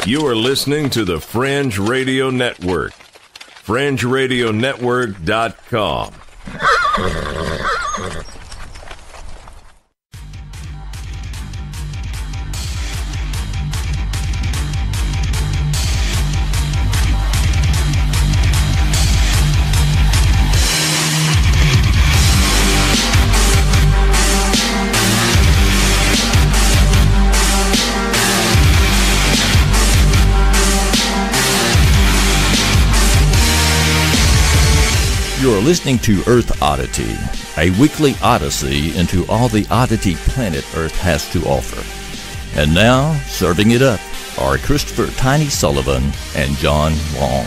You are listening to the Fringe Radio Network. FringeRadioNetwork.com. You're listening to Earth Oddity, a weekly odyssey into all the oddity planet Earth has to offer. And now, serving it up are Christopher Tiny Sullivan and John Long.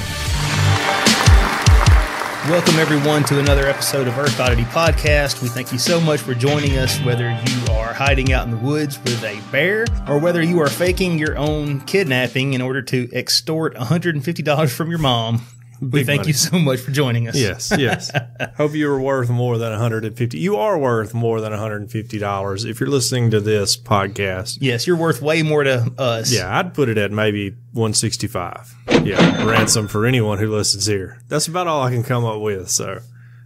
Welcome, everyone, to another episode of Earth Oddity Podcast. We thank you so much for joining us, whether you are hiding out in the woods with a bear or whether you are faking your own kidnapping in order to extort $150 from your mom. We thank you so much for joining us. Yes, yes. Hope you are worth more than $150. You are worth more than $150 if you're listening to this podcast. Yes, you're worth way more to us. Yeah, I'd put it at maybe $165. Yeah, ransom for anyone who listens here. That's about all I can come up with. So,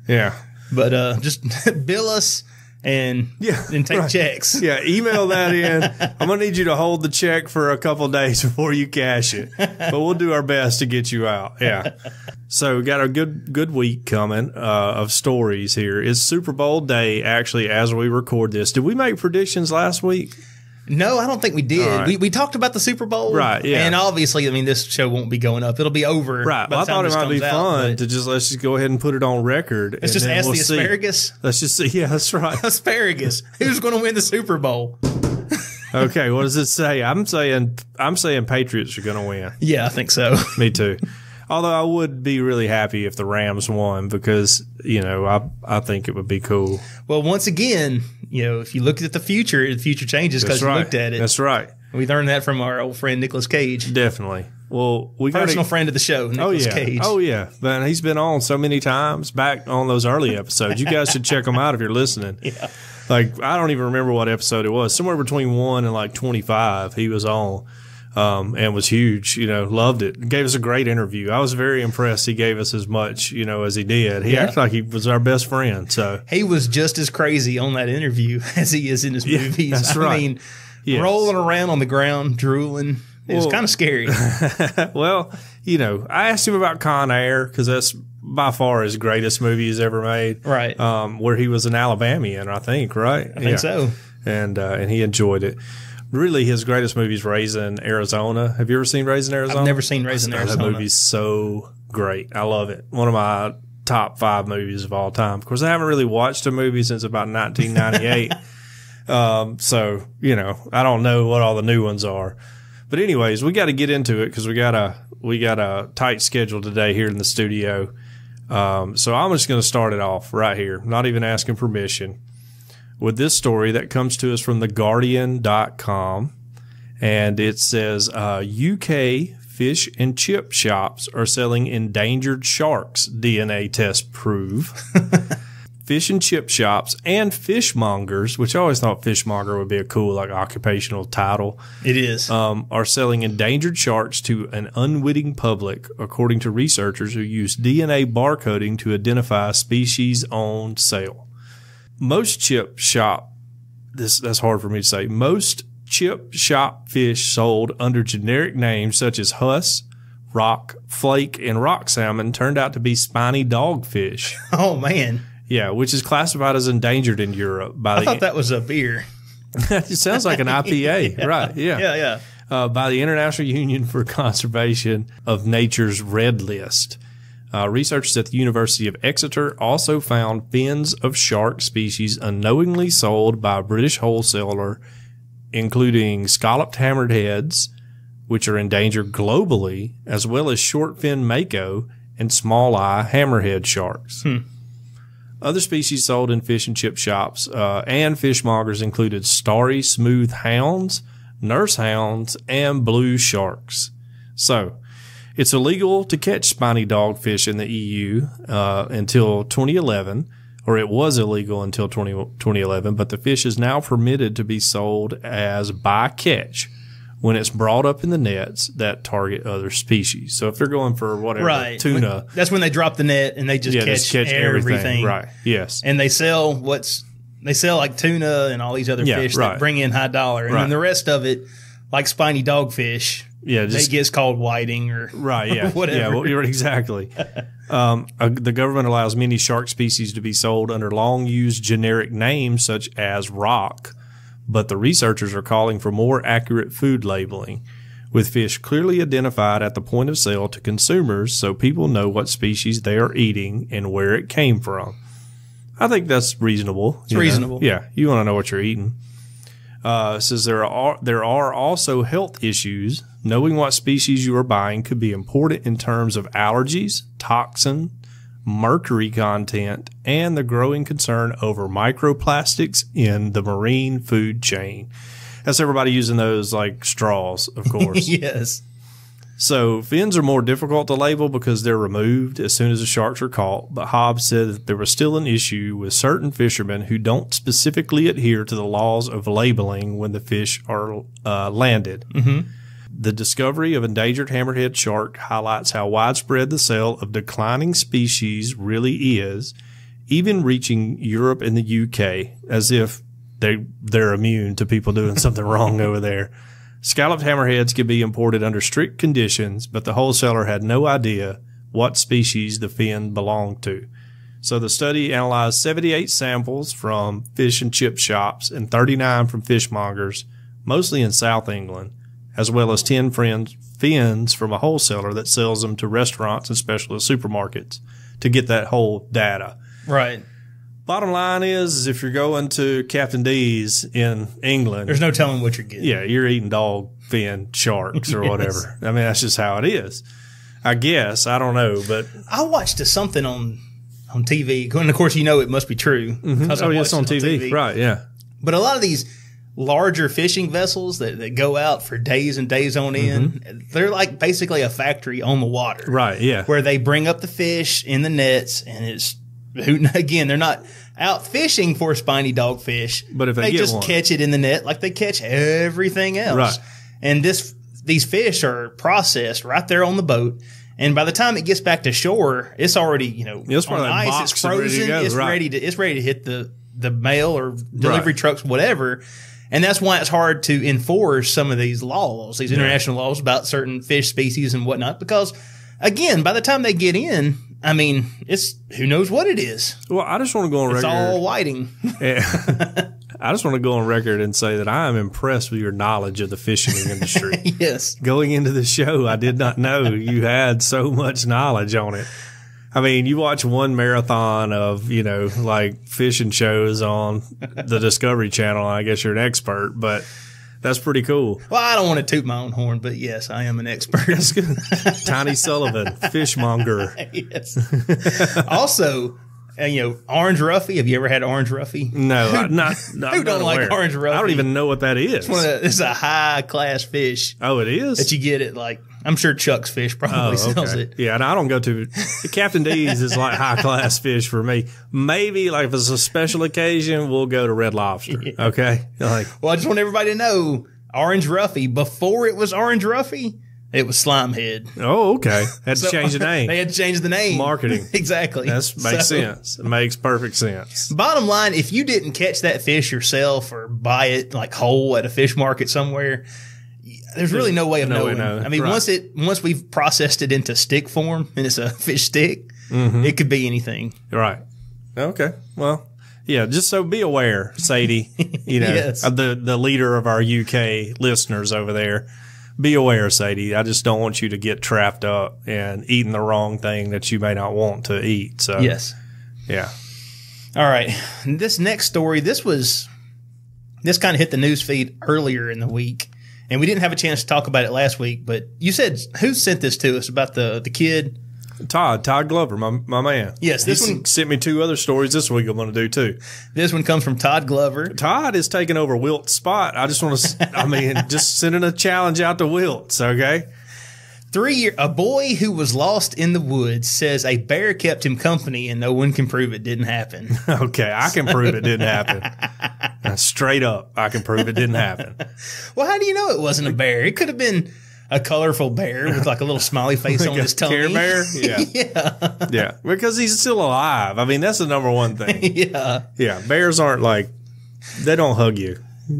yeah. But just bill us and take checks. Yeah, email that in. I'm going to need you to hold the check for a couple of days before you cash it. But we'll do our best to get you out. Yeah. So we got a good week coming of stories here. It's Super Bowl day, actually, as we record this. Did we make predictions last week? No, I don't think we did. Right. We talked about the Super Bowl. Right, yeah. And obviously, I mean, this show won't be going up. It'll be over. Right. Well, I thought it might be fun to let's just go ahead and put it on record. Let's just ask the asparagus. Let's just see. Yeah, that's right. Asparagus. Who's going to win the Super Bowl? Okay, what does it say? I'm saying Patriots are going to win. Yeah, I think so. Me too. Although I would be really happy if the Rams won because, I think it would be cool. Well, once again, if you look at the future changes because you looked at it. That's right. We learned that from our old friend Nicolas Cage. Definitely. Well, personal friend of the show, Nicolas Cage. Oh, yeah. Man, he's been on so many times back on those early episodes. You guys should check them out if you're listening. Yeah. Like, I don't even remember what episode it was. Somewhere between 1 and 25 he was on. And was huge, loved it. Gave us a great interview. I was very impressed he gave us as much, as he did. He acted like he was our best friend. So he was just as crazy on that interview as he is in his movies. That's right. I mean, rolling around on the ground, drooling. It was kind of scary. Well, I asked him about Con Air because that's by far his greatest movie he's ever made. Right. Where he was an Alabamian, I think, right? I think so. And he enjoyed it. Really, his greatest movie is Raising Arizona. Have you ever seen Raising Arizona? I've never seen Raising Arizona. That movie's so great. I love it. One of my top 5 movies of all time. Of course, I haven't really watched a movie since about 1998. So, I don't know what all the new ones are. But anyways, we got to get into it because we got a tight schedule today here in the studio. So I'm just going to start it off right here, not even asking permission, with this story that comes to us from theguardian.com. And it says, UK fish and chip shops are selling endangered sharks, DNA tests prove. Fish and chip shops and fishmongers, which I always thought fishmonger would be a cool occupational title. It is. Are selling endangered sharks to an unwitting public, according to researchers who use DNA barcoding to identify a species on sale. Most chip shop, that's hard for me to say. Most chip shop fish sold under generic names such as Huss, Rock, Flake, and Rock Salmon turned out to be spiny dogfish. Oh, man. Yeah, which is classified as endangered in Europe. I thought that was a beer. It sounds like an IPA. Yeah. Right, yeah. By the International Union for Conservation of Nature's Red List. Researchers at the University of Exeter also found fins of shark species unknowingly sold by a British wholesaler, including scalloped hammerheads, which are endangered globally, as well as short fin mako and small eye hammerhead sharks. Other species sold in fish and chip shops and fishmongers included starry smooth hounds, nurse hounds, and blue sharks. So, it's illegal to catch spiny dogfish in the EU until 2011, or it was illegal until 2011, but the fish is now permitted to be sold as bycatch, when it's brought up in the nets that target other species. So if they're going for whatever, tuna. That's when they drop the net and they just catch everything. Right. Yes. And they sell like tuna and all these other fish that bring in high dollar. And then the rest of it, like spiny dogfish, they gets called whiting or whatever. Yeah, well, exactly. The government allows many shark species to be sold under long-used generic names such as rock, but the researchers are calling for more accurate food labeling, with fish clearly identified at the point of sale to consumers so people know what species they are eating and where it came from. I think that's reasonable. It's reasonable. Yeah, you want to know what you're eating. It says there are also health issues. Knowing what species you are buying could be important in terms of allergies, toxin, mercury content, and the growing concern over microplastics in the marine food chain. That's everybody using those like straws, of course. Yes. So fins are more difficult to label because they're removed as soon as the sharks are caught, but Hobbs said that there was still an issue with certain fishermen who don't specifically adhere to the laws of labeling when the fish are landed. Mm-hmm. The discovery of endangered hammerhead shark highlights how widespread the sale of declining species really is, even reaching Europe and the UK, as if they're immune to people doing something wrong over there. Scalloped hammerheads can be imported under strict conditions, but the wholesaler had no idea what species the fin belonged to. So the study analyzed 78 samples from fish and chip shops and 39 from fishmongers, mostly in South England, as well as 10 fins from a wholesaler that sells them to restaurants and specialist supermarkets to get that whole data. Right. Bottom line is if you're going to Captain D's in England, there's no telling what you're getting. Yeah, you're eating dog fin sharks or whatever. I mean, that's just how it is. I guess. I don't know, but I watched something on TV, and of course, you know it must be true. Mm-hmm. Oh, yes, on TV. Right, yeah. But a lot of these larger fishing vessels that go out for days and days on end, they're like basically a factory on the water. Right, yeah. Where they bring up the fish in the nets, and it's, again, they're not out fishing for spiny dogfish, but if they just catch it in the net like they catch everything else. Right. And these fish are processed right there on the boat. And by the time it gets back to shore, it's already, it's on ice, it's frozen, ready to ready to hit the mail or delivery trucks, whatever. And that's why it's hard to enforce some of these laws, these international laws about certain fish species and whatnot, because again, by the time they get in, I mean, it's who knows what it is. Well, I just want to go on record. It's all whiting. I just want to go on record and say that I am impressed with your knowledge of the fishing industry. Yes. Going into the show, I did not know you had so much knowledge on it. I mean, you watch one marathon of, like fishing shows on the Discovery Channel. I guess you're an expert, but that's pretty cool. Well, I don't want to toot my own horn, but yes, I am an expert. That's good. Tiny Sullivan, fishmonger. Yes. Also, Orange Ruffy. Have you ever had Orange Ruffy? No, Who don't like Orange Ruffy? I don't even know what that is. It's a high class fish. Oh, it is? That you get it like, I'm sure Chuck's Fish probably sells it. Yeah, and I don't go to Captain D's is like high class fish for me. Maybe like if it's a special occasion, we'll go to Red Lobster. Yeah. Okay. Well, I just want everybody to know Orange Ruffy, before it was Orange Ruffy, it was Slimehead. Oh, okay. Had to change the name. They had to change the name. Marketing. Exactly. That makes sense. It makes perfect sense. Bottom line, if you didn't catch that fish yourself or buy it like whole at a fish market somewhere, there's really no way of knowing. I mean, once we've processed it into stick form and it's a fish stick, it could be anything. Right. Okay. Well, yeah, just so be aware, Sadie, yes. the leader of our UK listeners over there. Be aware, Sadie. I just don't want you to get trapped up and eating the wrong thing that you may not want to eat. So yes. Yeah. All right. This next story, this kind of hit the news feed earlier in the week, and we didn't have a chance to talk about it last week, but you said, who sent this to us about the kid? Todd Glover, my man. Yes, this one sent me 2 other stories this week I'm going to do too. This one comes from Todd Glover. Todd is taking over Wilt's spot. I just want to, just sending a challenge out to Wilt's, okay? A boy who was lost in the woods says a bear kept him company and no one can prove it didn't happen. Okay, I can prove it didn't happen. Straight up, I can prove it didn't happen. Well, how do you know it wasn't a bear? It could have been a colorful bear with like a little smiley face on his tummy. Care Bear? Yeah. Yeah. Yeah, because he's still alive. I mean, that's the number one thing. Yeah. Yeah, bears aren't like, they don't hug you.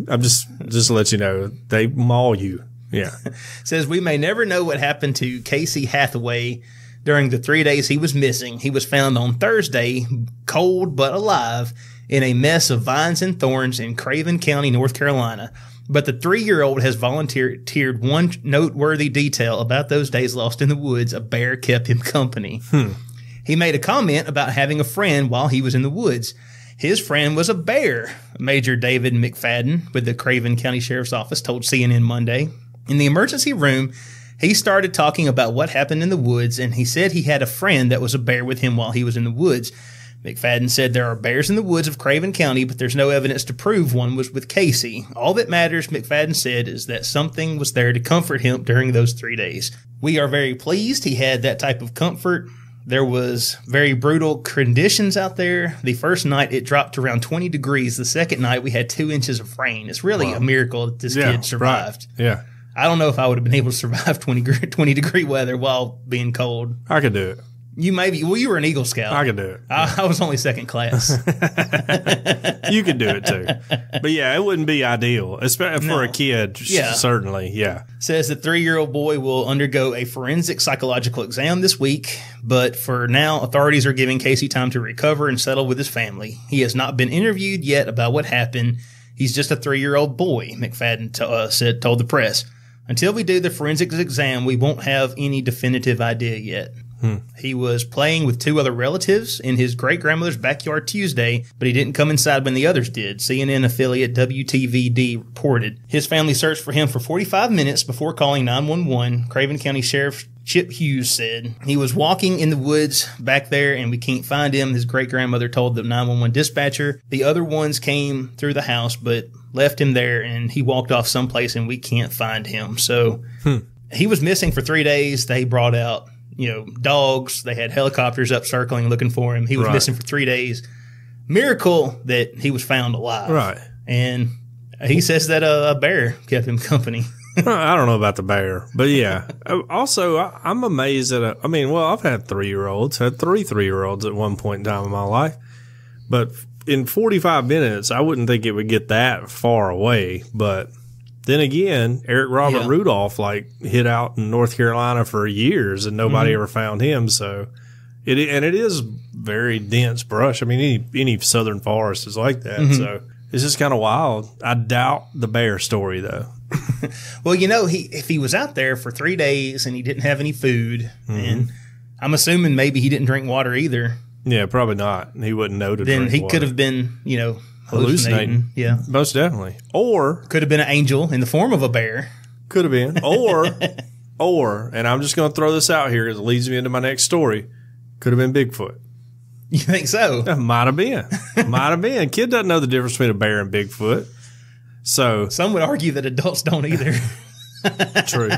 I'm just to let you know, they maul you. Yeah. Says we may never know what happened to Casey Hathaway during the 3 days he was missing. He was found on Thursday, cold but alive, in a mess of vines and thorns in Craven County, North Carolina. But the 3-year-old has volunteered one noteworthy detail about those days lost in the woods. A bear kept him company. He made a comment about having a friend while he was in the woods. His friend was a bear, Major David McFadden with the Craven County Sheriff's Office told CNN Monday. In the emergency room, he started talking about what happened in the woods, and he said he had a friend that was a bear with him while he was in the woods. McFadden said there are bears in the woods of Craven County, but there's no evidence to prove one was with Casey. All that matters, McFadden said, is that something was there to comfort him during those 3 days. We are very pleased he had that type of comfort. There was very brutal conditions out there. The first night it dropped to around 20 degrees. The second night we had 2 inches of rain. It's really a miracle that this kid survived. Right. Yeah. I don't know if I would have been able to survive 20 degree weather while being cold. I could do it. You maybe. Well, you were an Eagle Scout. I could do it. I was only second class. You could do it too. But yeah, it wouldn't be ideal, especially for a kid. Yeah. Certainly. Yeah. Says the 3-year-old boy will undergo a forensic psychological exam this week, but for now, authorities are giving Casey time to recover and settle with his family. He has not been interviewed yet about what happened. He's just a 3-year-old boy, McFadden told the press. Until we do the forensics exam, we won't have any definitive idea yet. He was playing with 2 other relatives in his great-grandmother's backyard Tuesday, but he didn't come inside when the others did, CNN affiliate WTVD reported. His family searched for him for 45 minutes before calling 911, Craven County Sheriff Chip Hughes said. He was walking in the woods back there, and we can't find him, his great-grandmother told the 911 dispatcher. The other ones came through the house, but left him there, and he walked off someplace, and we can't find him. So he was missing for 3 days. They brought out dogs. They had helicopters up circling looking for him. He was missing for 3 days. Miracle that he was found alive. Right. And he says that a bear kept him company. I don't know about the bear, but yeah. Also, I'm amazed that, I've had 3-year-olds, had 3 3-year-olds at one point in time in my life, but in 45 minutes, I wouldn't think it would get that far away, but then again, Eric Robert Rudolph hid out in North Carolina for years and nobody ever found him. So it is very dense brush. I mean, any southern forest is like that. So it's just kind of wild. I doubt the bear story though. Well, if he was out there for 3 days and he didn't have any food, and I'm assuming maybe he didn't drink water either. Yeah, probably not. He wouldn't know to drink water. Then he could have been, hallucinating. Yeah. Most definitely. Or could have been an angel in the form of a bear. Could have been. Or, and I'm just going to throw this out here because it leads me into my next story, could have been Bigfoot. You think so? Might have been. Might have been. Kid doesn't know the difference between a bear and Bigfoot. So some would argue that adults don't either. True.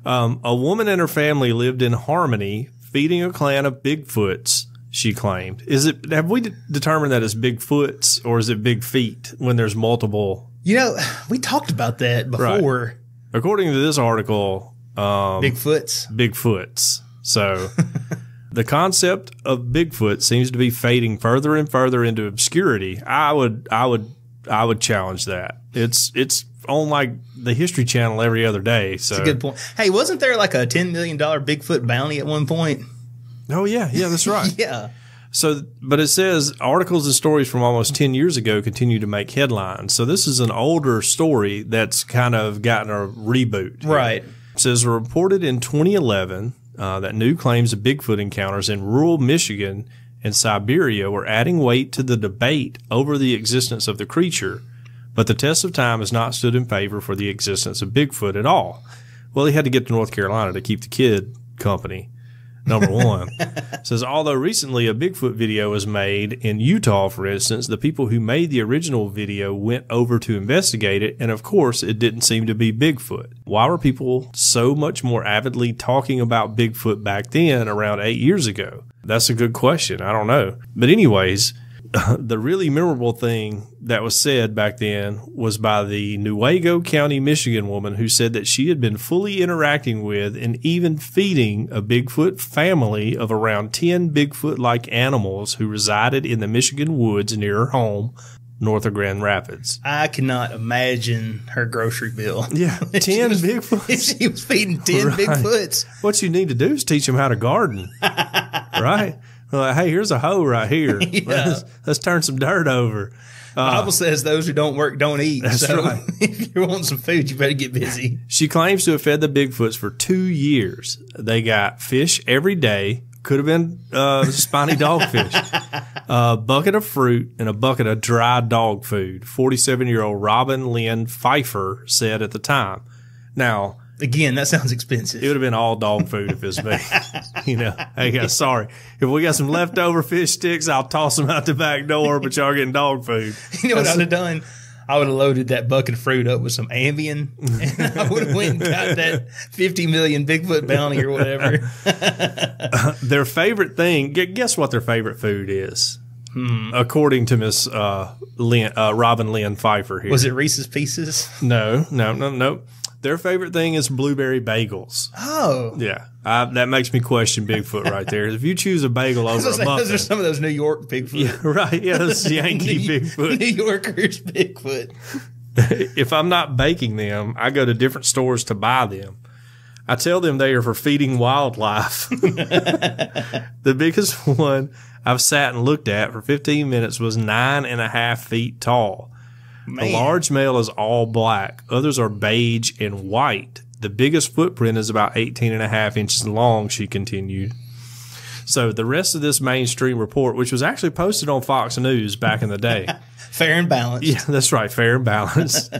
A woman and her family lived in harmony, feeding a clan of Bigfoots, she claimed. Have we determined that it's Bigfoots or is it big feet when there's multiple? We talked about that before. Right. According to this article, Bigfoots. So the concept of Bigfoot seems to be fading further and further into obscurity. I would challenge that. It's on the History Channel every other day. So that's a good point. Hey, wasn't there a $10 million Bigfoot bounty at one point? Oh, yeah. Yeah, that's right. Yeah. So, but it says articles and stories from almost 10 years ago continue to make headlines. So this is an older story that's kind of gotten a reboot. Right. It says reported in 2011 that new claims of Bigfoot encounters in rural Michigan and Siberia were adding weight to the debate over the existence of the creature. But the test of time has not stood in favor for the existence of Bigfoot at all. Well, he had to get to North Carolina to keep the kid company. Number one. Says, although recently a Bigfoot video was made in Utah, for instance, the people who made the original video went over to investigate it, and of course, it didn't seem to be Bigfoot. Why were people so much more avidly talking about Bigfoot back then, around 8 years ago? That's a good question. I don't know. But anyways, the really memorable thing that was said back then was by the Newaygo County, Michigan woman who said that she had been fully interacting with and even feeding a Bigfoot family of around 10 Bigfoot-like animals who resided in the Michigan woods near her home, north of Grand Rapids. I cannot imagine her grocery bill. Yeah, 10 Bigfoots. If she was feeding 10 Right. Bigfoots. What you need to do is teach them how to garden, right? Like, hey, here's a hoe right here. Yeah. Let's turn some dirt over. The Bible says those who don't work don't eat. That's so right. if you want some food, you better get busy. She claims to have fed the Bigfoots for 2 years. They got fish every day. Could have been spiny dogfish. A bucket of fruit and a bucket of dry dog food. 47-year-old Robin Lynn Pfeiffer said at the time. Now, Again, that sounds expensive. it would have been all dog food if it's me. You know, hey, sorry. If we got some leftover fish sticks, I'll toss them out the back door, but y'all getting dog food. You know what I'd have done? I would have loaded that bucket of fruit up with some Ambien, and I would have went and got that 50 million Bigfoot bounty or whatever. Their favorite thing, guess what their favorite food is? According to Miss Robin Lynn Pfeiffer here. Was it Reese's Pieces? No. Their favorite thing is blueberry bagels. Oh. Yeah. That makes me question Bigfoot right there. If you choose a bagel over a muffin. Those are some of those New York Bigfoot. Yeah, right. Yeah, those Yankee Bigfoot. New Yorkers Bigfoot. If I'm not baking them, I go to different stores to buy them. I tell them they are for feeding wildlife. The biggest one I've sat and looked at for 15 minutes was 9.5 feet tall. Man. The large male is all black. Others are beige and white. The biggest footprint is about 18.5 inches long, she continued. So the rest of this mainstream report, which was actually posted on Fox News back in the day. Fair and balanced. Yeah, that's right. Fair and balanced.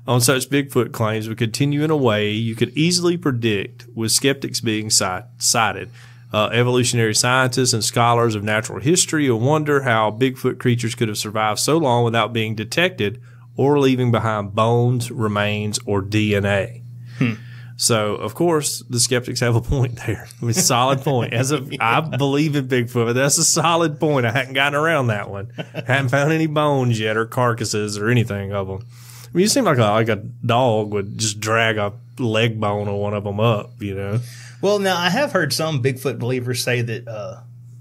On such Bigfoot claims would continue in a way you could easily predict, with skeptics being cited. Evolutionary scientists and scholars of natural history will wonder how Bigfoot creatures could have survived so long without being detected or leaving behind bones, remains, or DNA. So, of course, the skeptics have a point there. I mean, solid point. I believe in Bigfoot, but that's a solid point. I hadn't gotten around that one. Haven't found any bones yet or carcasses or anything of them. I mean, you seem like a dog would just drag a leg bone of one of them up, you know? Well, now I have heard some Bigfoot believers say that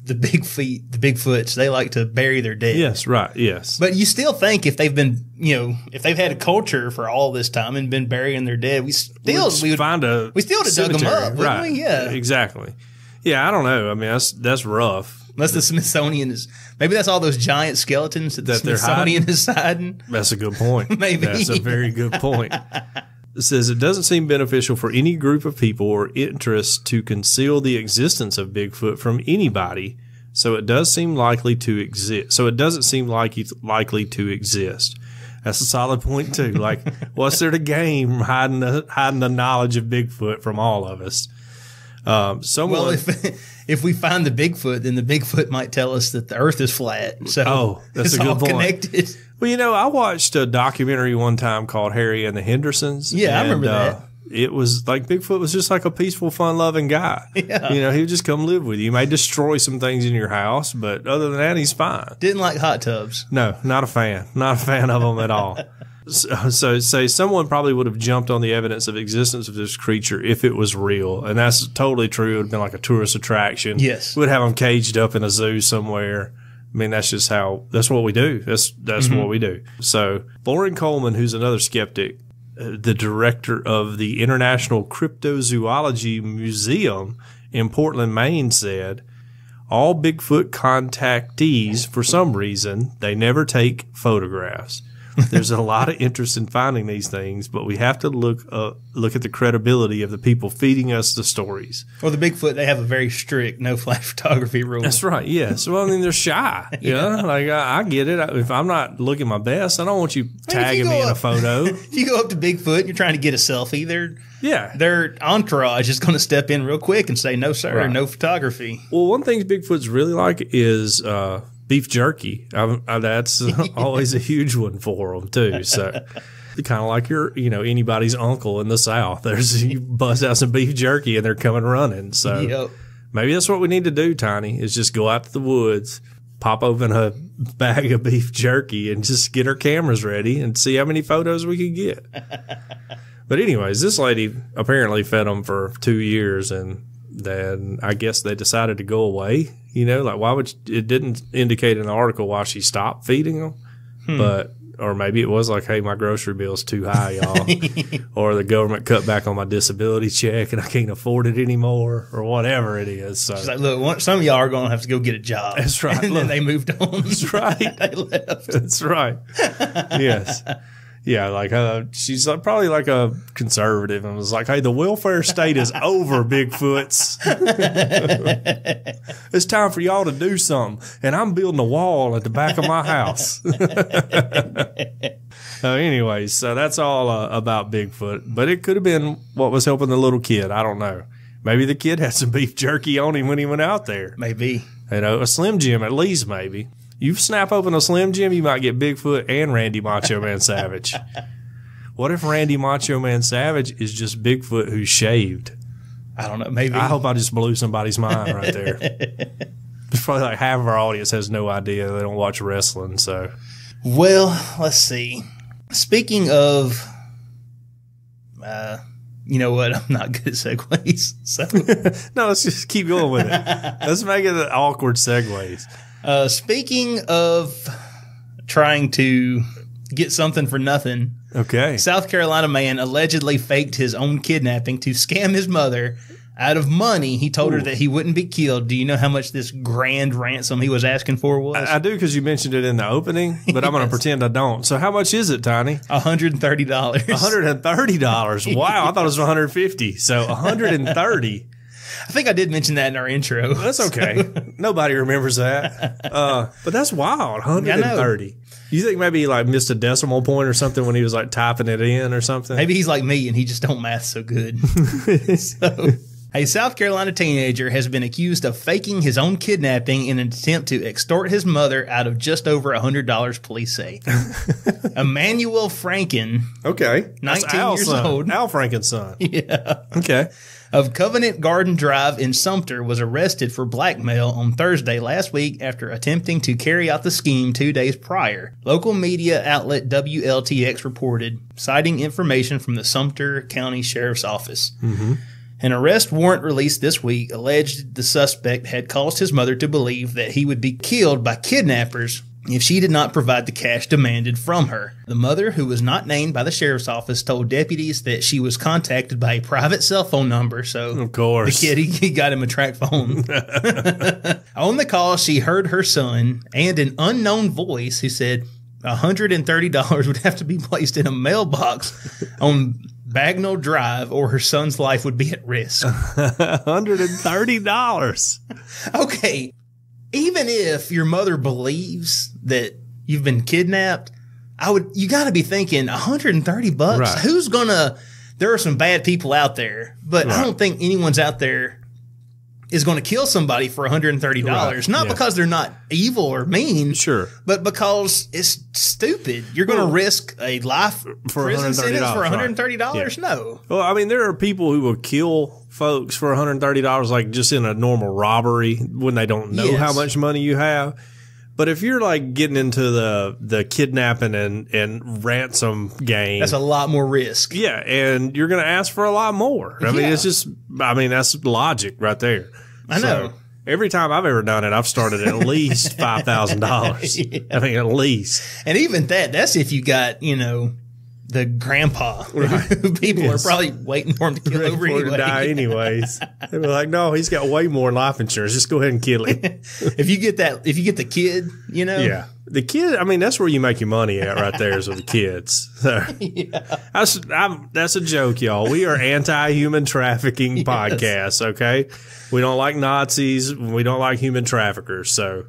the Bigfoots, they like to bury their dead. Yes, right, yes. But you still think if they've been, if they've had a culture for all this time and been burying their dead, we still would find a we still would have dug them cemetery, up, wouldn't right? we? Yeah, exactly. Yeah, I don't know. I mean, that's rough. Unless the Smithsonian is, maybe that's all those giant skeletons that the Smithsonian is hiding. That's a good point. Maybe. That's a very good point. It says it doesn't seem beneficial for any group of people or interest to conceal the existence of Bigfoot from anybody, so it does seem likely to exist. So it doesn't seem like it's likely to exist. That's a solid point too. Like, what's there to gain from hiding the knowledge of Bigfoot from all of us? Well, if we find the Bigfoot, then the Bigfoot might tell us that the Earth is flat. So that's it's a good all point. connected. Well, I watched a documentary one time called Harry and the Hendersons. Yeah, I remember that. It was like Bigfoot was just like a peaceful, fun-loving guy. Yeah. He would just come live with you. He may destroy some things in your house, but other than that, he's fine. Didn't like hot tubs. No, not a fan. Not a fan of them at all. So say someone probably would have jumped on the evidence of existence of this creature if it was real. And that's totally true. It would have been like a tourist attraction. Yes. We'd have them caged up in a zoo somewhere. I mean, that's what we do. That's what we do. So Lauren Coleman, who's another skeptic, the director of the International Cryptozoology Museum in Portland, Maine, said, all Bigfoot contactees, for some reason, they never take photographs. There's a lot of interest in finding these things, but we have to look at the credibility of the people feeding us the stories. Well, the Bigfoot, they have a very strict no flash photography rule. That's right. Yes. Well, I mean, they're shy. Yeah. Like I get it. If I'm not looking my best, I don't want you tagging me in a photo. If you go up to Bigfoot and you're trying to get a selfie, their entourage is going to step in real quick and say, no, sir, no photography. Well, one thing Bigfoot's really like is beef jerky. That's always a huge one for them, too. So kind of like anybody's uncle in the South. You bust out some beef jerky and they're coming running. So maybe that's what we need to do, Tiny, is just go out to the woods, pop open a bag of beef jerky and just get our cameras ready and see how many photos we can get. But anyways, this lady apparently fed them for 2 years, and then I guess they decided to go away. Why would it didn't indicate in the article why she stopped feeding them, or maybe it was like, hey, my grocery bill's too high, y'all, or the government cut back on my disability check and I can't afford it anymore, or whatever it is. So she's like, look, some of y'all are going to have to go get a job. That's right. And then they moved on. That's right. They left. That's right. Yes. Yeah, she's probably like a conservative and was like, hey, the welfare state is over, Bigfoots. It's time for y'all to do something. And I'm building a wall at the back of my house. Anyways, so that's all about Bigfoot. But it could have been what was helping the little kid. I don't know. Maybe the kid had some beef jerky on him when he went out there. Maybe. A Slim Jim at least, maybe. You snap open a Slim Jim, you might get Bigfoot and Randy Macho Man Savage. What if Randy Macho Man Savage is just Bigfoot who's shaved? I don't know. Maybe. I hope I just blew somebody's mind right there. It's probably like half of our audience has no idea. They don't watch wrestling. So, well, let's see. Speaking of, you know what? I'm not good at segues. So no, let's just keep going with it. Let's make it awkward segues. Speaking of trying to get something for nothing, okay. South Carolina man allegedly faked his own kidnapping to scam his mother out of money. He told her that he wouldn't be killed. Do you know how much this grand ransom he was asking for was? I do, because you mentioned it in the opening, but I'm going to pretend I don't. So how much is it, Tiny? $130. $130. Wow, I thought it was $150. So $130. I think I did mention that in our intro. That's okay. Nobody remembers that. But that's wild. 130. You think maybe he missed a decimal point or something when he was typing it in or something? Maybe he's like me and he just don't math so good. So, a South Carolina teenager has been accused of faking his own kidnapping in an attempt to extort his mother out of just over $100, police say. Emmanuel Franken. Okay. 19 years old. Al Franken's son. Yeah. Okay. Of Covenant Garden Drive in Sumter was arrested for blackmail on Thursday last week after attempting to carry out the scheme 2 days prior. Local media outlet WLTX reported, citing information from the Sumter County Sheriff's Office. Mm-hmm. An arrest warrant released this week alleged the suspect had caused his mother to believe that he would be killed by kidnappers if she did not provide the cash demanded from her. The mother, who was not named by the sheriff's office, told deputies that she was contacted by a private cell phone number. So, of course, the kid, he got him a track phone. On the call, she heard her son and an unknown voice who said $130 would have to be placed in a mailbox on Bagnell Drive or her son's life would be at risk. $130. Okay. Even if your mother believes that you've been kidnapped, you got to be thinking $130. Right. Who's gonna? There are some bad people out there, but I don't think anyone's out there is going to kill somebody for $130. Right. Not because they're not evil or mean, sure, but because it's stupid. You're going to risk a life for prison sentence for $130? Right. Yeah. No. Well, I mean, there are people who will kill folks for $130, just in a normal robbery when they don't know how much money you have. But if you're getting into the kidnapping and ransom game, that's a lot more risk. Yeah, and you're going to ask for a lot more. I mean, that's logic right there. I know. So, every time I've ever done it, I've started at least $5,000. Yeah. I mean, at least. And even that's if you got, the grandpa. Right. People are probably waiting for him to kill over anyway. To die anyways. They were like, no, he's got way more life insurance. Just go ahead and kill him. If you get the kid, Yeah. The kid, I mean, that's where you make your money at right there is with the kids. So, that's a joke, y'all. We are anti-human trafficking podcast, okay? We don't like Nazis. We don't like human traffickers, so.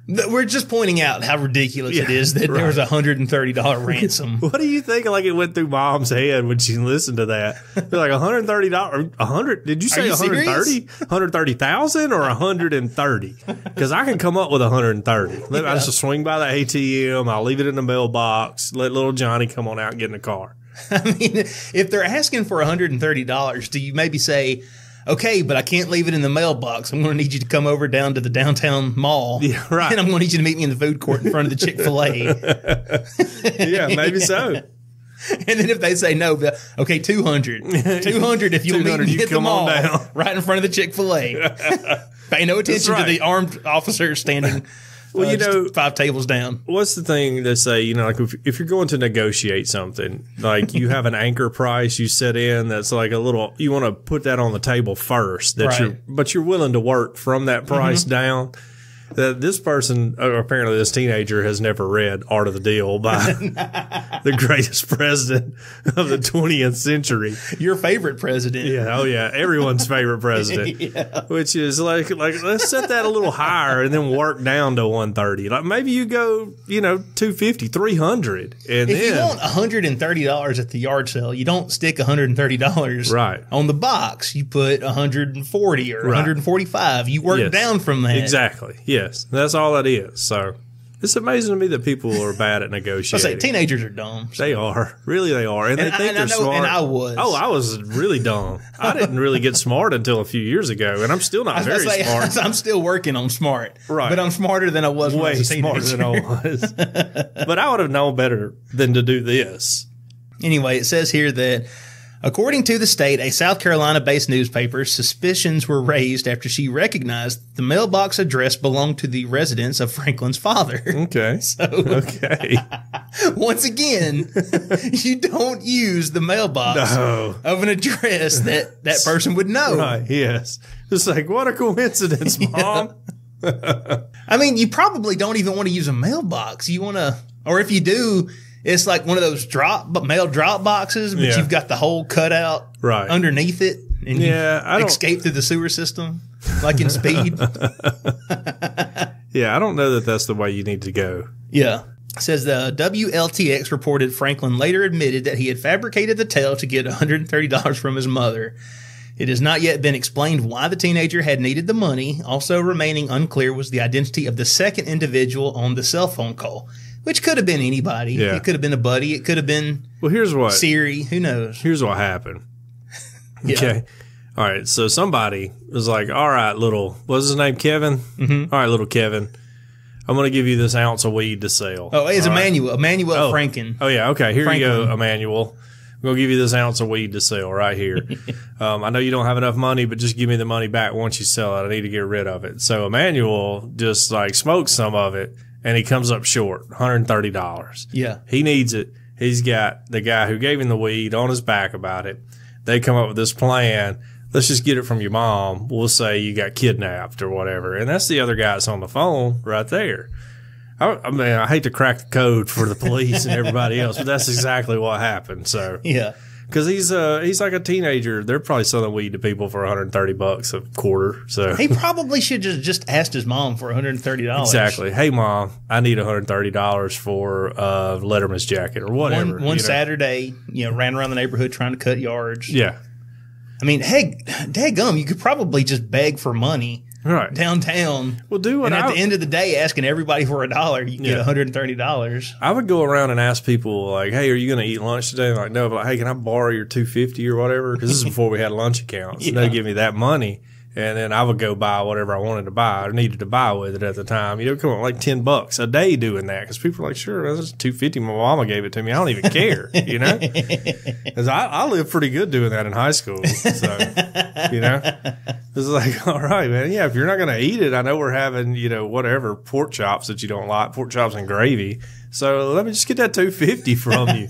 We're just pointing out how ridiculous it is that there was a $130 ransom. What do you think? Like it went through Mom's head when she listened to that. They're like $130. 100? Did you say 130? 130,000 or 130? Because I can come up with 130. I just swing by the ATM. I'll leave it in the mailbox. Let little Johnny come on out and get in the car. I mean, if they're asking for $130, do you maybe say, okay, but I can't leave it in the mailbox. I'm going to need you to come over down to the downtown mall. Yeah, right. And I'm going to need you to meet me in the food court in front of the Chick-fil-A. Yeah, maybe so. And then if they say no, okay, 200. 200 if you'll meet me at the mall right in front of the Chick-fil-A. Pay no attention to the armed officer standing well, you know, 5 tables down. What's the thing they say, you know, like if you're going to negotiate something, like you have an anchor price you set in that's like a little, you want to put that on the table first, that but you're willing to work from that price down. That this person, or apparently this teenager, has never read Art of the Deal by the greatest president of the 20th century. Your favorite president. Yeah. Oh, yeah. Everyone's favorite president. Which is like, let's set that a little higher and then work down to 130. Like maybe you go, you know, 250, 300. And if you want $130 at the yard sale, you don't stick $130 on the box. You put 140 or 145. You work down from that. Exactly. Yes, that's all that is. So it's amazing to me that people are bad at negotiating. I say teenagers are dumb. So. They are. Really, they are. And they think they're smart. And I was. Oh, I was really dumb. I didn't really get smart until a few years ago, and I'm still not very smart. I'm still working on smart. Right. But I'm smarter than I was when I was a teenager. Way smarter than I was. But I would have known better than to do this. Anyway, it says here that according to the state, a South Carolina-based newspaper, suspicions were raised after she recognized the mailbox address belonged to the residence of Franklin's father. Okay. Once again, you don't use the mailbox of an address that person would know. Right, yes. It's like, what a coincidence, Mom. I mean, you probably don't even want to use a mailbox. You want to, or if you do, it's like one of those mail drop boxes, but you've got the hole cut out underneath it, and you escape through the sewer system, like in Speed. Yeah, I don't know that that's the way you need to go. Yeah. It says the WLTX reported Franklin later admitted that he had fabricated the tale to get $130 from his mother. It has not yet been explained why the teenager had needed the money. Also remaining unclear was the identity of the second individual on the cell phone call. Which could have been anybody. Yeah. It could have been a buddy. It could have been Siri. Who knows? Here's what happened. Okay. All right. So somebody was like, all right, what's his name? Kevin? Mm-hmm. All right, little Kevin. I'm going to give you this ounce of weed to sell. Oh, it's Emmanuel. Emmanuel Franken. Oh, yeah. Okay. Here you go, Emmanuel. I'm going to give you this ounce of weed to sell right here. I know you don't have enough money, but just give me the money back once you sell it. I need to get rid of it. So Emmanuel just like smokes some of it. And he comes up short, $130. Yeah. He needs it. He's got the guy who gave him the weed on his back about it. They come up with this plan. Let's just get it from your mom. We'll say you got kidnapped or whatever. And that's the other guy that's on the phone right there. I mean, I hate to crack the code for the police and everybody else, but that's exactly what happened. So yeah. Because he's like a teenager. They're probably selling weed to people for $130 a quarter. So he probably should have just asked his mom for $130. Exactly. Hey, Mom, I need $130 for a Letterman's jacket or whatever. One Saturday, ran around the neighborhood trying to cut yards. Yeah. I mean, hey, daggum, you could probably just beg for money. Right. Downtown. Well, and at the end of the day, asking everybody for $1, you get $130. I would go around and ask people, like, hey, are you going to eat lunch today? Like, no, but like, hey, can I borrow your $250 or whatever? Because this is before we had lunch accounts. And they'd give me that money. And then I would go buy whatever I wanted to buy or needed to buy with it at the time. Come on, like $10 a day doing that. Because people are like, sure, that's $250. My mama gave it to me. I don't even care, Because I lived pretty good doing that in high school. So, it's like, all right, man. Yeah, if you're not going to eat it, I know we're having, whatever, pork chops that you don't like, pork chops and gravy. So let me just get that $250 from you.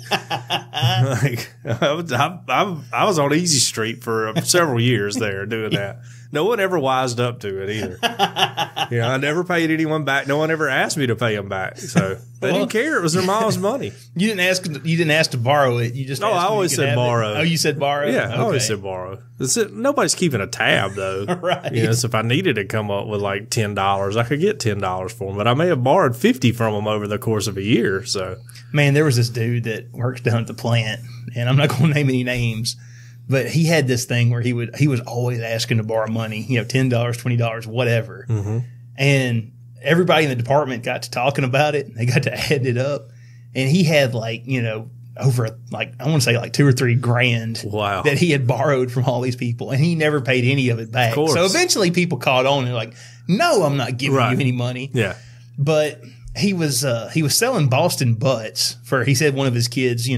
Like, I was on Easy Street for several years there doing that. No one ever wised up to it either. I never paid anyone back. No one ever asked me to pay them back. So they didn't care. It was their mom's money. You didn't ask to borrow it. You just I always said borrow. Oh, you said borrow? Yeah, I always said borrow. Nobody's keeping a tab though. Right. So if I needed to come up with like $10, I could get $10 for them. But I may have borrowed $50 from them over the course of a year. So, man, there was this dude that works down at the plant, and I'm not going to name any names. But he had this thing where he was always asking to borrow money, $10, $20, whatever. Mm-hmm. And everybody in the department got to talking about it. And they got to adding it up. And he had over I want to say like $2 or $3 grand that he had borrowed from all these people. And he never paid any of it back. Of so eventually people caught on and were like, no, I'm not giving you any money. Yeah. But he was selling Boston butts for, he said, one of his kids,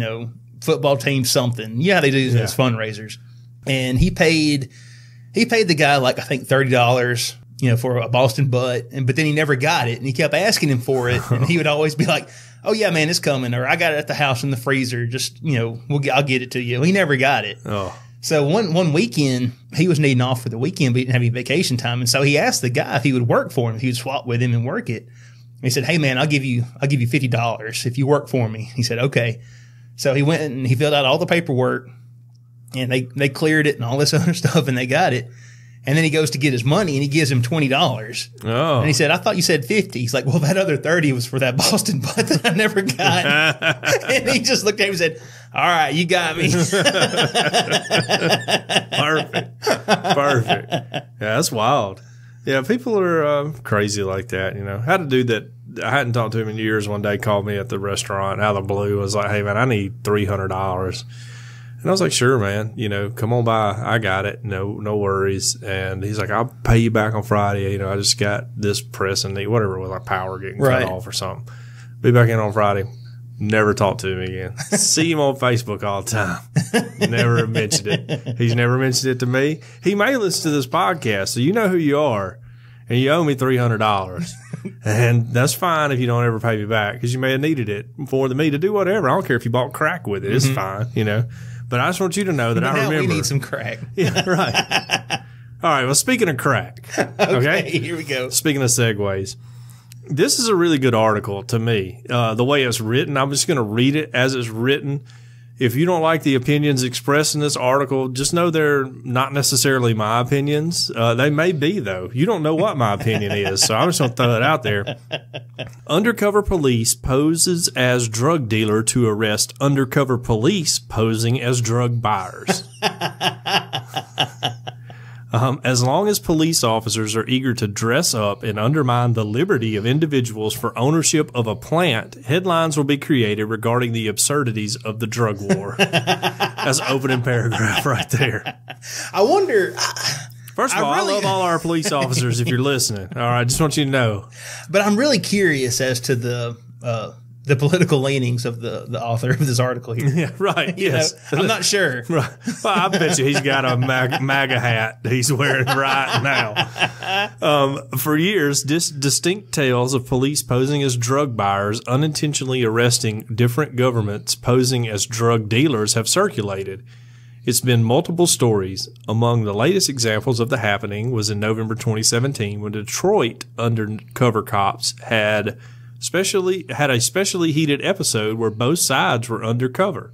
football team something. Yeah, they do those fundraisers. And he paid the guy I think $30, for a Boston butt, but then he never got it, and he kept asking him for it, and he would always be like, "Oh yeah, man, it's coming," or "I got it at the house in the freezer. Just I'll get it to you." He never got it. Oh. So one weekend he was needing off for the weekend, but he didn't have any vacation time, and so he asked the guy if he would work for him. He would swap with him and work it. And he said, "Hey man, I'll give you $50 if you work for me." He said, "Okay." So he went and he filled out all the paperwork, and they cleared it and all this other stuff, and they got it. And then he goes to get his money, and he gives him $20. Oh. And he said, "I thought you said 50." He's like, "Well, that other 30 was for that Boston butt that I never got." And he just looked at him and said, "All right, you got me." Perfect. Yeah, that's wild. Yeah, people are crazy like that. I had a dude that I hadn't talked to him in years. One day called me at the restaurant out of the blue. Was like, "Hey man, I need $300." And I was like, "Sure, man. Come on by. I got it. No worries." And he's like, "I'll pay you back on Friday. I just got this press and whatever it was, like power getting cut off or something. Be back in on Friday." Never talked to him again. See him on Facebook all the time. Never mentioned it. He's never mentioned it to me. He may listen to this podcast, so you know who you are, and you owe me $300. And that's fine if you don't ever pay me back, because you may have needed it for me to do whatever. I don't care if you bought crack with it. It's fine, But I just want you to know that I remember. We need some crack. Yeah, right. All right. Well, speaking of crack. Okay. Here we go. Speaking of segues. This is a really good article to me. The way it's written, I'm just going to read it as it's written. If you don't like the opinions expressed in this article, just know they're not necessarily my opinions. They may be, though. You don't know what my opinion is, so I'm just going to throw it out there. Undercover police poses as drug dealer to arrest undercover police posing as drug buyers. As long as police officers are eager to dress up and undermine the liberty of individuals for ownership of a plant, headlines will be created regarding the absurdities of the drug war. That's opening paragraph right there. I wonder. First of all, I love all our police officers if you're listening. All right, I just want you to know. But I'm really curious as to the political leanings of the author of this article here. Yeah, right. Yes. I'm not sure. Right. Well, I bet you he's got a MAGA hat he's wearing right now. For years, distinct tales of police posing as drug buyers, unintentionally arresting different governments posing as drug dealers have circulated. It's been multiple stories. Among the latest examples of the happening was in November 2017 when Detroit undercover cops had a specially heated episode where both sides were undercover.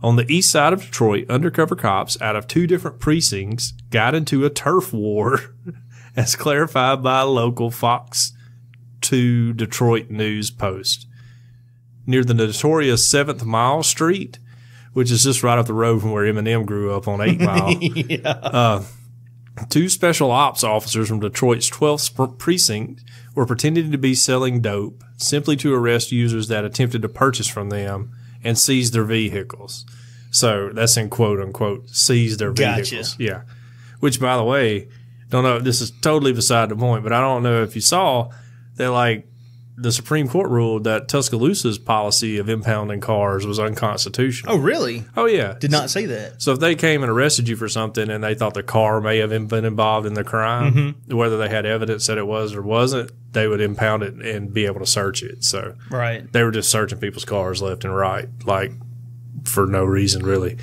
On the east side of Detroit, undercover cops out of two different precincts got into a turf war, as clarified by a local Fox 2 Detroit News Post. Near the notorious 7th Mile Street, which is just right up the road from where Eminem grew up on 8 Mile. Yeah. Two special ops officers from Detroit's 12th precinct were pretending to be selling dope simply to arrest users that attempted to purchase from them and seize their vehicles. So that's in quote unquote, seize their vehicles. Gotcha. Yeah. Which, by the way, don't know, this is totally beside the point, but I don't know if you saw that, like, the Supreme Court ruled that Tuscaloosa's policy of impounding cars was unconstitutional. Oh, really? Oh, yeah. Did not see that. So if they came and arrested you for something and they thought the car may have been involved in the crime, whether they had evidence that it was or wasn't, they would impound it and be able to search it. So right. They were just searching people's cars left and right, like for no reason, really.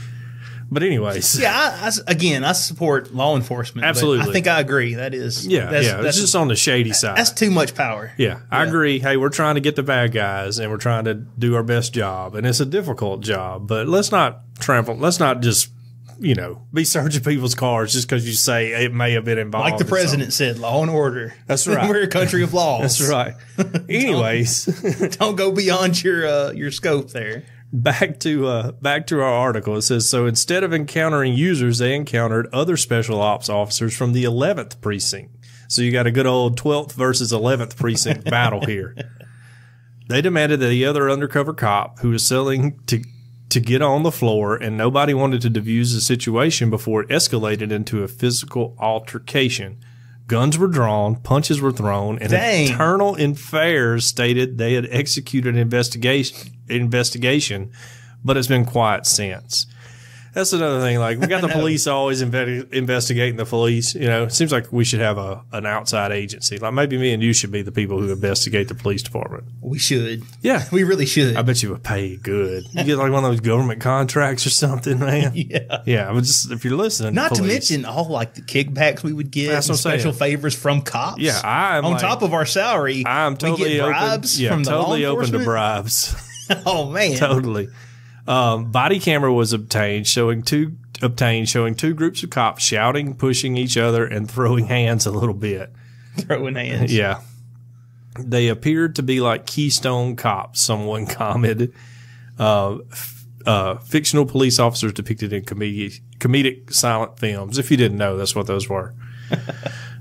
But anyways. Yeah, I support law enforcement. Absolutely. I think I agree. That is. That's just on the shady side. That's too much power. Yeah, I agree. Hey, we're trying to get the bad guys and we're trying to do our best job. And it's a difficult job, but let's not just, be searching people's cars just because you say it may have been involved. Like the president said, law and order. That's right. We're a country of laws. That's right. Anyways. don't go beyond your scope there. Back to our article. It says, so instead of encountering users, they encountered other special ops officers from the 11th precinct. So you got a good old 12th versus 11th precinct battle here. They demanded that the other undercover cop who was selling to get on the floor, and nobody wanted to defuse the situation before it escalated into a physical altercation. Guns were drawn, punches were thrown, and internal affairs stated they had executed an investigation, but it's been quiet since. That's another thing. Like, we got the police always investigating the police. It seems like we should have an outside agency. Like, maybe me and you should be the people who investigate the police department. We should. Yeah. We really should. I bet you would pay good. You get like one of those government contracts or something, man. Yeah. Yeah. But just if you're listening, not to mention all like the kickbacks we would get, and special favors from cops. Yeah. On top of our salary, I'm totally we get bribes from the totally law open to enforcement. bribes. Oh man. Totally. Body camera was obtained showing two groups of cops shouting, pushing each other, and throwing hands a little bit. Throwing hands. Yeah. They appeared to be like Keystone cops, someone commented. Fictional police officers depicted in comedic silent films. If you didn't know, that's what those were.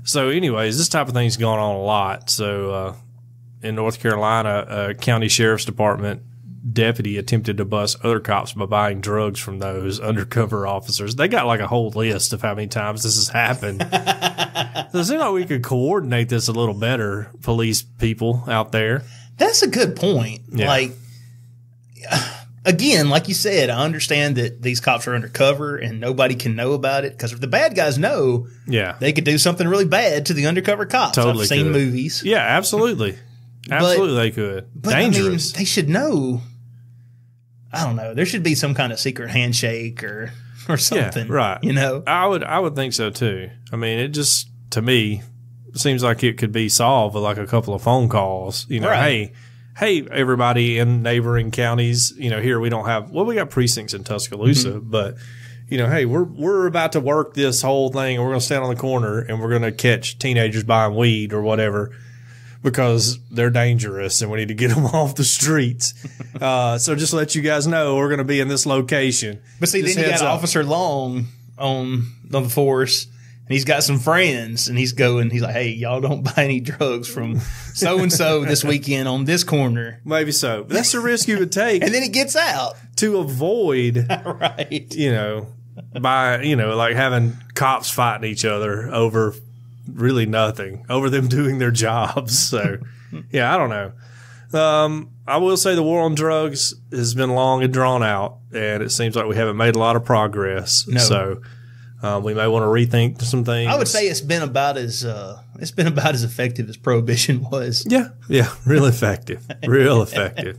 So anyways, this type of thing's going on a lot. So in North Carolina, a county sheriff's department deputy attempted to bust other cops by buying drugs from those undercover officers. They got like a whole list of how many times this has happened. So it seems like we could coordinate this a little better, police people out there. That's a good point. Yeah. Like, again, like you said, I understand that these cops are undercover and nobody can know about it, because if the bad guys know, they could do something really bad to the undercover cops. Totally I've seen could. movies. Yeah, absolutely. Absolutely, they could. But Dangerous. They should know. I don't know. There should be some kind of secret handshake or something. Yeah, right. I would think so too. I mean, it just, to me, seems like it could be solved with like a couple of phone calls. Hey, everybody in neighboring counties, here we don't have, we got precincts in Tuscaloosa, but hey, we're about to work this whole thing, and we're going to stand on the corner and we're going to catch teenagers buying weed or whatever, because they're dangerous and we need to get them off the streets. So just to let you guys know, we're going to be in this location. But see, then you got Officer Long on the force, and he's got some friends, and he's like, hey, y'all don't buy any drugs from so-and-so this weekend on this corner. Maybe so. But that's the risk you would take. And then it gets out. To avoid, right. Like having cops fighting each other over really nothing, over them doing their jobs. So, yeah, I don't know. I will say the war on drugs has been long and drawn out, and it seems like we haven't made a lot of progress. No. So, we may want to rethink some things. I would say it's been about as effective as prohibition was. Yeah, real effective, real effective.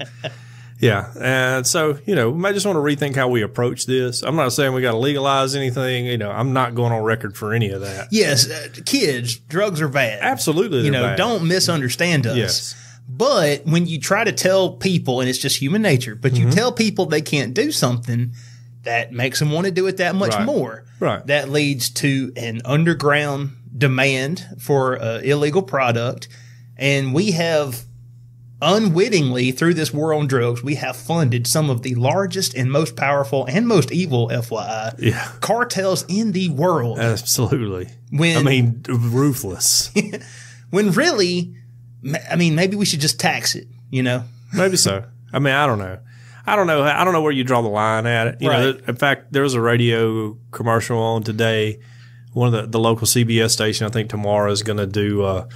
Yeah, and so, we may just want to rethink how we approach this. I'm not saying we got to legalize anything. I'm not going on record for any of that. Yes, kids, drugs are bad. Absolutely, they're bad. Don't misunderstand us. Yes. But when you try to tell people, and it's just human nature, but you tell people they can't do something, that makes them want to do it that much more. Right. That leads to an underground demand for illegal product, and we have unwittingly, through this war on drugs, we have funded some of the largest and most powerful and most evil, FYI, cartels in the world. Absolutely. Ruthless. When really, maybe we should just tax it, Maybe so. I don't know. I don't know where you draw the line at it. In fact, there was a radio commercial on today. One of the local CBS station, I think tomorrow, is going to do a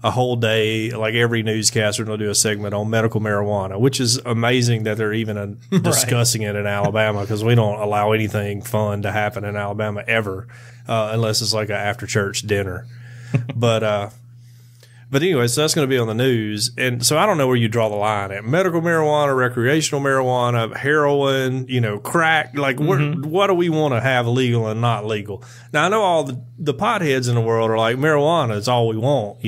a whole day, like every newscaster will do a segment on medical marijuana, which is amazing that they're even discussing it in Alabama, because we don't allow anything fun to happen in Alabama ever, unless it's like an after church dinner. But anyway, so that's going to be on the news. And so I don't know where you draw the line at medical marijuana, recreational marijuana, heroin, crack. Like, what do we want to have legal and not legal? Now, I know all the potheads in the world are like, marijuana is all we want,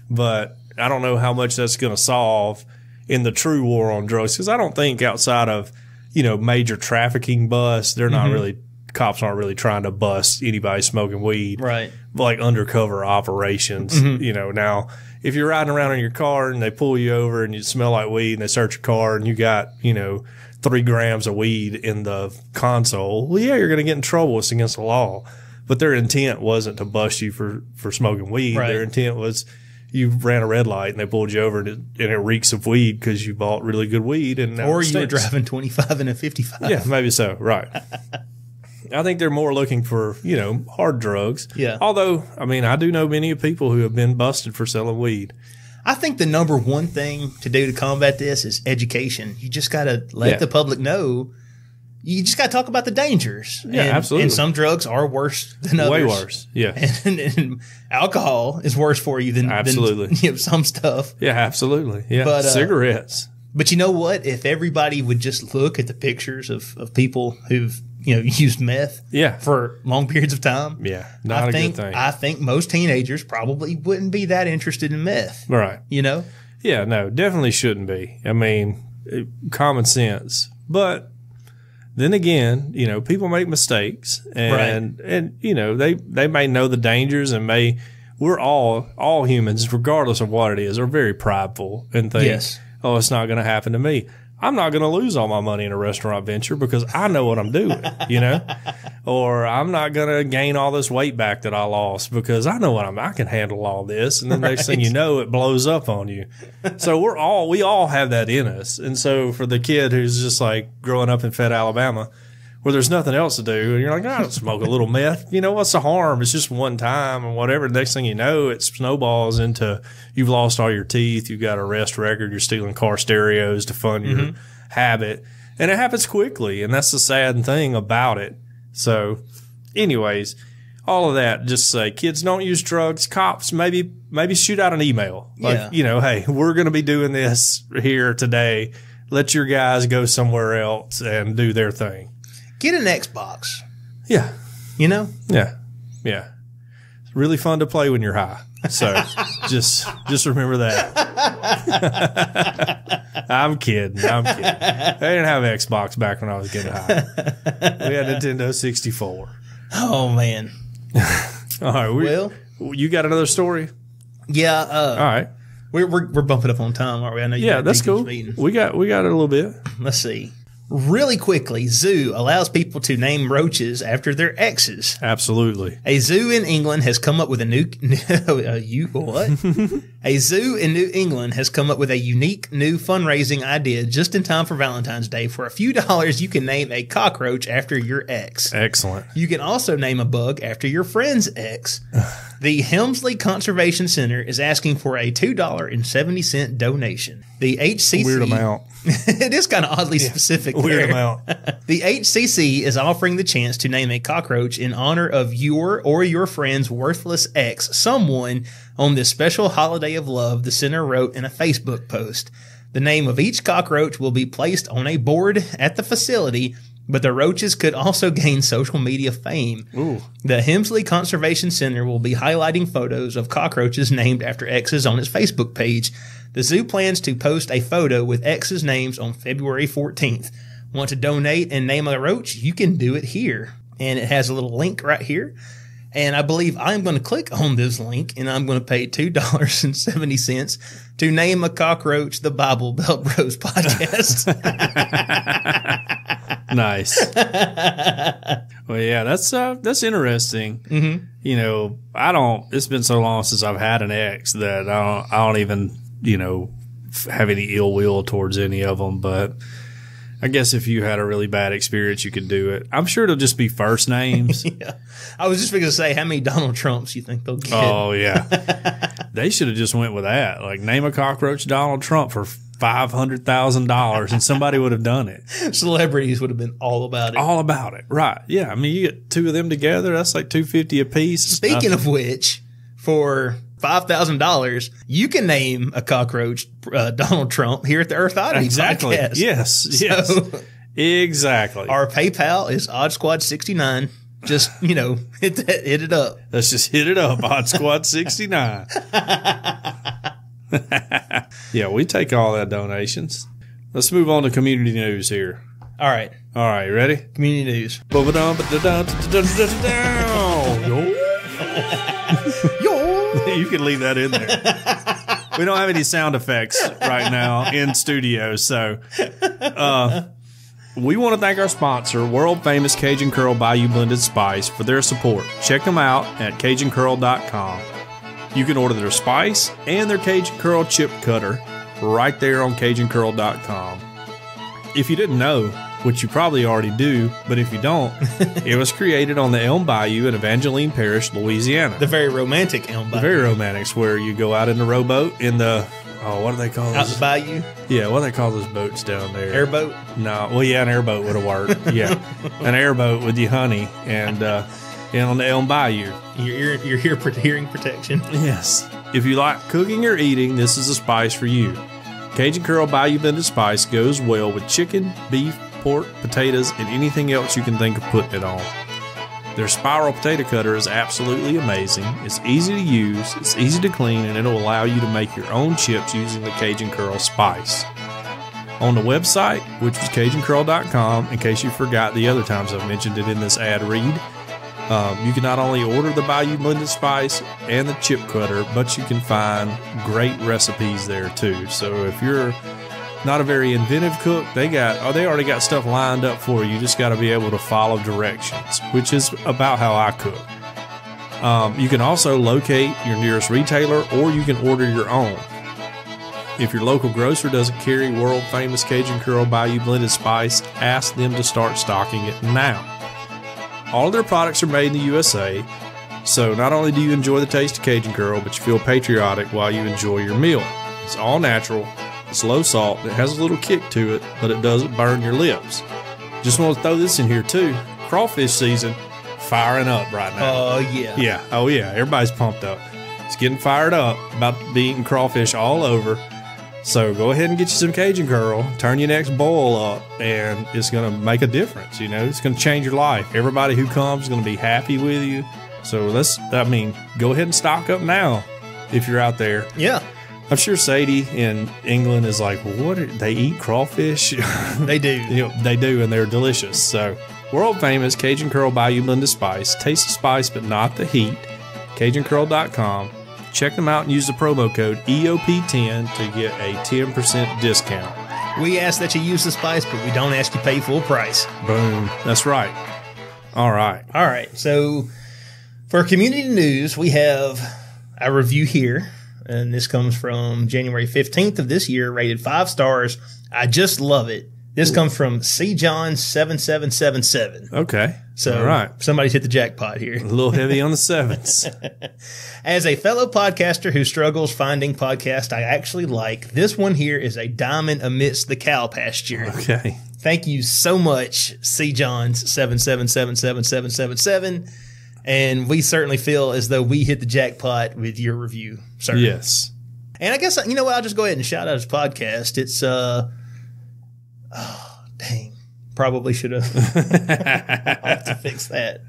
but I don't know how much that's going to solve in the true war on drugs. Because I don't think outside of, major trafficking busts, they're not really, cops aren't really trying to bust anybody smoking weed. Right. Like undercover operations, Now, if you're riding around in your car and they pull you over and you smell like weed and they search your car and you got, 3 grams of weed in the console, well, yeah, you're going to get in trouble. It's against the law. But their intent wasn't to bust you for smoking weed. Right. Their intent was you ran a red light and they pulled you over and it reeks of weed because you bought really good weed. Or you were driving 25 and a 55. Yeah, maybe so. Right. I think they're more looking for, hard drugs. Yeah. Although, I do know many people who have been busted for selling weed. I think the number one thing to do to combat this is education. You just got to let the public know. You just got to talk about the dangers. Yeah, absolutely. And some drugs are worse than others. Way worse. Yeah. And alcohol is worse for you than some stuff. Yeah, absolutely. Yeah. But, cigarettes. But you know what? If everybody would just look at the pictures of people who've used meth for long periods of time. Yeah, not a good thing. I think most teenagers probably wouldn't be that interested in meth. Right. Yeah, no, definitely shouldn't be. Common sense. But then again, people make mistakes and they may know the dangers and we're all humans, regardless of what it is, are very prideful and think, oh, it's not going to happen to me. I'm not going to lose all my money in a restaurant venture because I know what I'm doing, or I'm not going to gain all this weight back that I lost because I know I can handle all this. And then next thing you know, it blows up on you. So we all have that in us. And so for the kid who's just like growing up in Fed Alabama, where there's nothing else to do, and you're like, I don't smoke a little meth. What's the harm? It's just one time and whatever. Next thing you know, it snowballs into you've lost all your teeth, you've got an arrest record, you're stealing car stereos to fund your habit. And it happens quickly, and that's the sad thing about it. So, anyways, all of that, just say, kids, don't use drugs. Cops, maybe shoot out an email. Like, hey, we're going to be doing this here today. Let your guys go somewhere else and do their thing. Get an Xbox. Yeah. Yeah. Yeah. It's really fun to play when you're high. So just remember that. I'm kidding. I didn't have Xbox back when I was getting high. We had Nintendo 64. Oh, man. All right. You got another story? Yeah. All right. We're bumping up on time, aren't we? I know that's cool. We got it a little bit. Let's see. Really quickly, zoo allows people to name roaches after their exes. Absolutely. A zoo in England has come up with a A zoo in New England has come up with a unique new fundraising idea just in time for Valentine's Day. For a few dollars, you can name a cockroach after your ex. Excellent. You can also name a bug after your friend's ex. The Helmsley Conservation Center is asking for a $2.70 donation. The HCC... Weird amount. It is kind of oddly specific. Weird amount. The HCC is offering the chance to name a cockroach in honor of your or your friend's worthless ex, someone on this special holiday of love, the center wrote in a Facebook post. The name of each cockroach will be placed on a board at the facility, but the roaches could also gain social media fame. Ooh. The Helmsley Conservation Center will be highlighting photos of cockroaches named after exes on its Facebook page. The zoo plans to post a photo with exes' names on February 14th. Want to donate and name a roach? You can do it here. And it has a little link right here. And I believe I'm going to click on this link and I'm going to pay $2.70 to name a cockroach the Bible Belt Bros podcast. Nice. Well, yeah, that's interesting. Mm-hmm. It's been so long since I've had an ex that I don't even, have any ill will towards any of them. But I guess if you had a really bad experience, you could do it. I'm sure it'll just be first names. Yeah. I was just going to say, how many Donald Trumps you think they'll get? Oh, yeah. They should have just went with that. Like, name a cockroach Donald Trump for $500,000 and somebody would have done it. Celebrities would have been all about it. All about it. Right. Yeah. I mean, you get two of them together, that's like $250 a piece. Speaking of which, for $5,000, you can name a cockroach Donald Trump here at the Earth Oddity podcast. Yes. Yes. So, exactly. Our PayPal is OddSquad69. Just, hit it up. Let's just hit it up, OddSquad69. Yeah, we take all that donations. Let's move on to community news here. All right. You ready? Community news. You can leave that in there. We don't have any sound effects right now in studio, so we want to thank our sponsor, world famous Cajun Curl Bayou Blended Spice, for their support. Check them out at CajunCurl.com. You can order their spice and their Cajun Curl chip cutter right there on CajunCurl.com. If you didn't know, which you probably already do, but if you don't, it was created on the Elm Bayou in Evangeline Parish, Louisiana. The very romantic Elm Bayou. The very romantic, where you go out in the rowboat in the... Oh, what do they call those? Out the bayou? Yeah, what do they call those boats down there? Airboat? No. Well, yeah, an airboat would have worked. Yeah. An airboat with your honey and on the Elm Bayou. Your hearing protection. Yes. If you like cooking or eating, this is a spice for you. Cajun Curl Bayou Blended Spice goes well with chicken, beef, pork, potatoes, and anything else you can think of putting it on. Their spiral potato cutter is absolutely amazing. It's easy to use, it's easy to clean, and it'll allow you to make your own chips using the Cajun Curl spice. On the website, which was CajunCurl.com, in case you forgot the other times I've mentioned it in this ad read, you can not only order the Bayou Blended Spice and the chip cutter, but you can find great recipes there too. So if you're not a very inventive cook, they already got stuff lined up for you. You just got to be able to follow directions, which is about how I cook. You can also locate your nearest retailer, or you can order your own. If your local grocer doesn't carry world famous Cajun Curl Bayou Blended Spice, ask them to start stocking it now. All of their products are made in the USA, so not only do you enjoy the taste of Cajun Curl, but you feel patriotic while you enjoy your meal. It's all natural. It's low salt. It has a little kick to it, but it doesn't burn your lips. Just want to throw this in here too. Crawfish season firing up right now. Oh, yeah. Yeah. Oh, yeah. Everybody's pumped up. It's getting fired up. About to be eating crawfish all over. So go ahead and get you some Cajun Curl. Turn your next boil up, and it's going to make a difference. It's going to change your life. Everybody who comes is going to be happy with you. So go ahead and stock up now if you're out there. Yeah. I'm sure Sadie in England is like, they eat crawfish? They do. They do, and they're delicious. So, world famous Cajun Curl Bayou Blended Spice. Taste the spice, but not the heat. CajunCurl.com. Check them out and use the promo code EOP10 to get a 10% discount. We ask that you use the spice, but we don't ask you pay full price. Boom. That's right. All right. So, for community news, we have a review here. And this comes from January 15th of this year, rated 5 stars. I just love it. This comes from CJohn7777. Okay. So all right. Somebody's hit the jackpot here. A little heavy on the sevens. As a fellow podcaster who struggles finding podcasts I actually like, this one here is a diamond amidst the cow pasture. Okay. Thank you so much, CJohn77777777. And we certainly feel as though we hit the jackpot with your review, sir. Yes. And I guess, what, I'll just go ahead and shout out his podcast. It's, dang. Probably should have. I'll have to fix that.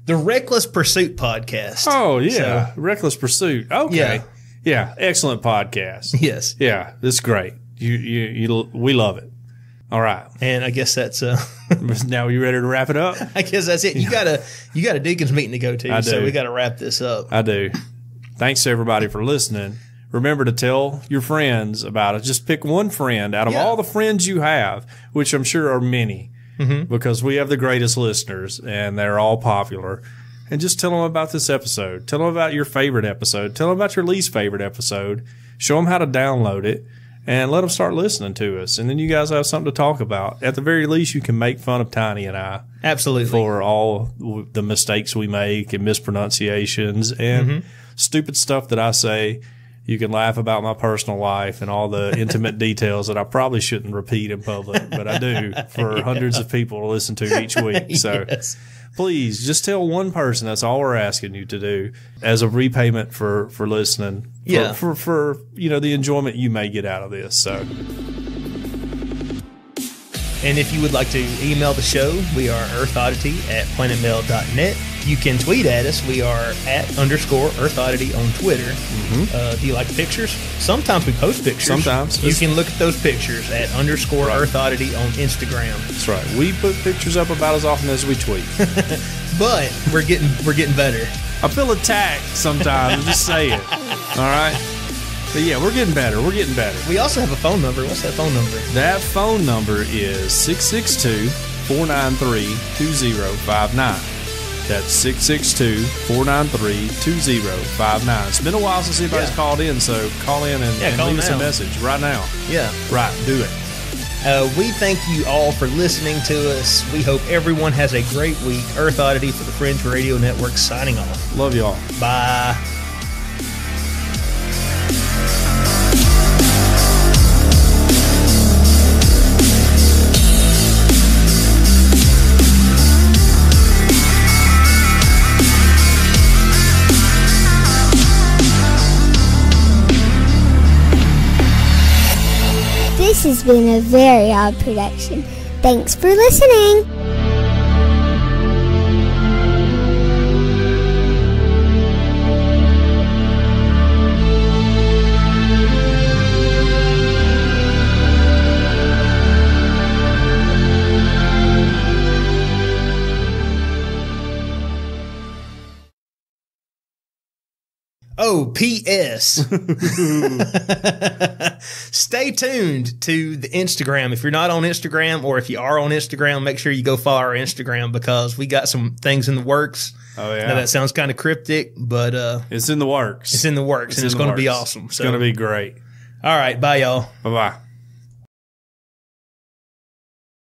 The Reckless Pursuit podcast. Oh, yeah. So, Reckless Pursuit. Okay. Yeah. Excellent podcast. Yes. Yeah. This is great. We love it. All right. And I guess that's now you ready to wrap it up? I guess that's it. You got a deacon's meeting to go to, I do. So we got to wrap this up. I do. Thanks to everybody for listening. Remember to tell your friends about it. Just pick one friend out of all the friends you have, which I'm sure are many, because we have the greatest listeners and they're all popular. And just tell them about this episode. Tell them about your favorite episode. Tell them about your least favorite episode. Show them how to download it. And let them start listening to us. And then you guys have something to talk about. At the very least, you can make fun of Tiny and I. Absolutely. For all the mistakes we make and mispronunciations. And stupid stuff that I say. You can laugh about my personal life and all the intimate details that I probably shouldn't repeat in public, but I do for hundreds of people to listen to each week. So please just tell one person. That's all we're asking you to do as a repayment for listening. For the enjoyment you may get out of this. So. And if you would like to email the show, we are earthoddity@planetmail.net. You can tweet at us. We are @_earthoddity on Twitter. Do you like pictures? Sometimes we post pictures. Sometimes. You can look at those pictures at @_earthoddity on Instagram. That's right. We put pictures up about as often as we tweet. But we're getting better. I feel attacked sometimes. Just say it. All right? But yeah, we're getting better. We're getting better. We also have a phone number. What's that phone number? That phone number is 662-493-2059. That's 662-493-2059. It's been a while since anybody's called in, so call in and leave us a message right now. Yeah. Right, do it. We thank you all for listening to us. We hope everyone has a great week. Earth Oddity for the Fringe Radio Network signing off. Love y'all. Bye. This has been a very odd production. Thanks for listening. Oh, P.S. Stay tuned to the Instagram. If you're not on Instagram, or if you are on Instagram, make sure you go follow our Instagram, because we got some things in the works. Oh, yeah. Now, that sounds kind of cryptic, but it's in the works. It's in the works, and it's going to be awesome. It's going to be great. All right. Bye, y'all. Bye-bye.